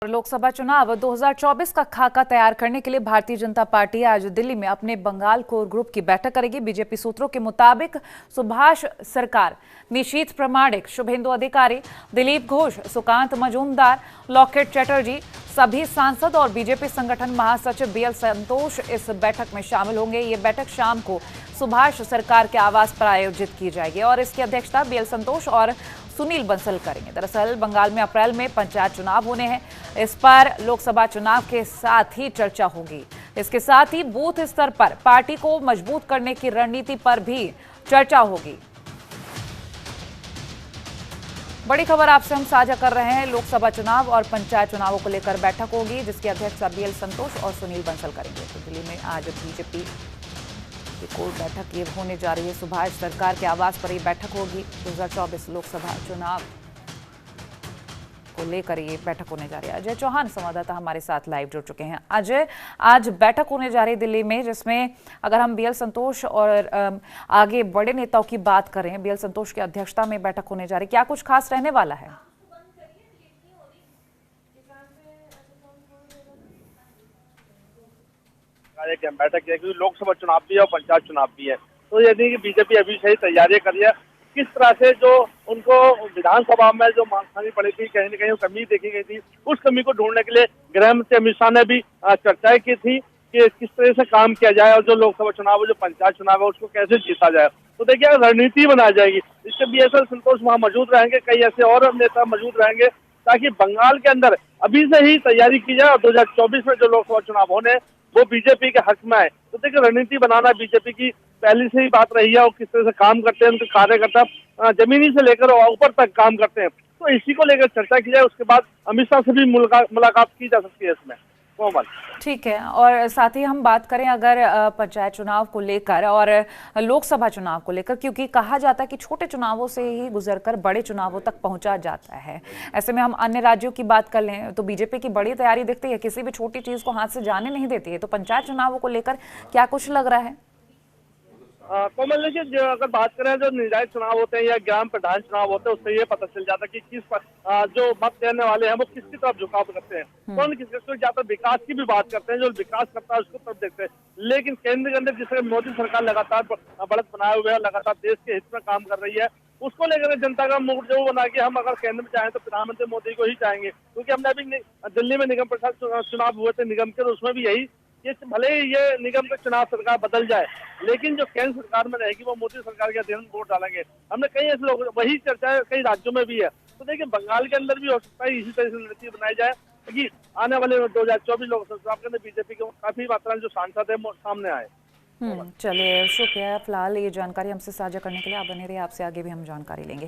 लोकसभा चुनाव 2024 का खाका तैयार करने के लिए भारतीय जनता पार्टी आज दिल्ली में अपने बंगाल कोर ग्रुप की बैठक करेगी। बीजेपी सूत्रों के मुताबिक सुभाष सरकार, निशीथ प्रामाणिक, शुभेंदु अधिकारी, दिलीप घोष, सुकांत मजूमदार, लॉकेट चैटर्जी, सभी सांसद और बीजेपी संगठन महासचिव बीएल संतोष इस बैठक में शामिल होंगे। ये बैठक शाम को सुभाष सरकार के आवास पर आयोजित की जाएगी और इसकी अध्यक्षता बीएल संतोष और सुनील बंसल करेंगे। दरअसल बंगाल में अप्रैल में पंचायत चुनाव होने हैं। इस पर लोकसभा चुनाव के साथ ही चर्चा होगी। इसके साथ ही बूथ स्तर पर पार्टी को मजबूत करने की रणनीति पर भी चर्चा होगी। बड़ी खबर आपसे हम साझा कर रहे हैं। लोकसभा चुनाव और पंचायत चुनावों को लेकर बैठक होगी जिसकी अध्यक्षता बीएल संतोष और सुनील बंसल करेंगे। तो दिल्ली में आज बीजेपी की कोर बैठक ये होने जा रही है। सुभाष सरकार के आवास पर ये बैठक होगी। 2024 लोकसभा चुनाव को लेकर ये बैठक होने जा रही है। अजय चौहान संवाददाता हमारे साथ लाइव जुड़ चुके हैं। अजय, आज बैठक होने जा रही है दिल्ली में, जिसमें अगर हम बीएल संतोष और आगे बड़े नेताओं की बात करें, बीएल संतोष की अध्यक्षता में बैठक होने जा रही है, क्या कुछ खास रहने वाला है? बैठक है क्योंकि लोकसभा चुनाव भी है और पंचायत चुनाव भी है, तो यदि कि बीजेपी अभी से ही तैयारियां कर रही है। किस तरह से जो उनको विधानसभा में जो मांग पड़ी थी, कहीं न कहीं कमी देखी गई थी, उस कमी को ढूंढने के लिए गृह मंत्री अमित शाह ने भी चर्चाएं की थी कि किस तरह से काम किया जाए और जो लोकसभा चुनाव जो पंचायत चुनाव है उसको कैसे जीता जाए। तो देखिए रणनीति बनाई जाएगी। इससे बीएल संतोष वहाँ मौजूद रहेंगे, कई ऐसे और नेता मौजूद रहेंगे ताकि बंगाल के अंदर अभी से ही तैयारी की जाए और 2024 में जो लोकसभा चुनाव होने वो बीजेपी के हक में आए। तो देखिए रणनीति बनाना बीजेपी की पहले से ही बात रही है और किस तरह से काम करते हैं, उनके कार्यकर्ता जमीनी से लेकर ऊपर तक काम करते हैं। तो इसी को लेकर चर्चा की जाए, उसके बाद अमित शाह से भी मुलाकात की जा सकती है इसमें। कोमल, ठीक है। और साथ ही हम बात करें अगर पंचायत चुनाव को लेकर और लोकसभा चुनाव को लेकर, क्योंकि कहा जाता है कि छोटे चुनावों से ही गुजरकर बड़े चुनावों तक पहुंचा जाता है। ऐसे में हम अन्य राज्यों की बात कर लें तो बीजेपी की बड़ी तैयारी दिखती है, किसी भी छोटी चीज को हाथ से जाने नहीं देती है। तो पंचायत चुनावों को लेकर क्या कुछ लग रहा है? कोमल, देखिए अगर बात करें जो निकाय चुनाव होते हैं या ग्राम प्रधान चुनाव होते हैं, उससे ये पता चल जाता है कि किस जो मत देने वाले हैं वो किसकी तरफ झुकाव करते हैं, कौन किसको ज्यादा विकास की भी बात करते हैं। जो विकास करता है उसको तरफ देखते हैं, लेकिन केंद्र के अंदर जिस तरह मोदी सरकार लगातार बढ़त बनाए हुए है, लगातार देश के हित में काम कर रही है, उसको लेकर जनता का मूड जो बना कि हम अगर केंद्र में चाहें तो प्रधानमंत्री मोदी को ही चाहेंगे। क्योंकि हमने अभी दिल्ली में निगम परिषद चुनाव हुए थे निगम के, तो उसमें भी यही ये भले ही ये निगम का चुनाव सरकार बदल जाए, लेकिन जो केंद्र सरकार में रहेगी वो मोदी सरकार के अधीन वोट डालेंगे। हमने कई ऐसे लोग, वही चर्चा कई राज्यों में भी है। तो देखिए बंगाल के अंदर भी हो सकता है इसी तरह से रणनीति बनाई जाए कि आने वाले 2024 लोकसभा चुनाव के अंदर बीजेपी के काफी मात्रा में जो सांसद है सामने आए। चलिए, शुक्रिया फिलहाल ये जानकारी हमसे साझा करने के लिए। आप बने रहिए, आपसे आगे भी हम जानकारी लेंगे।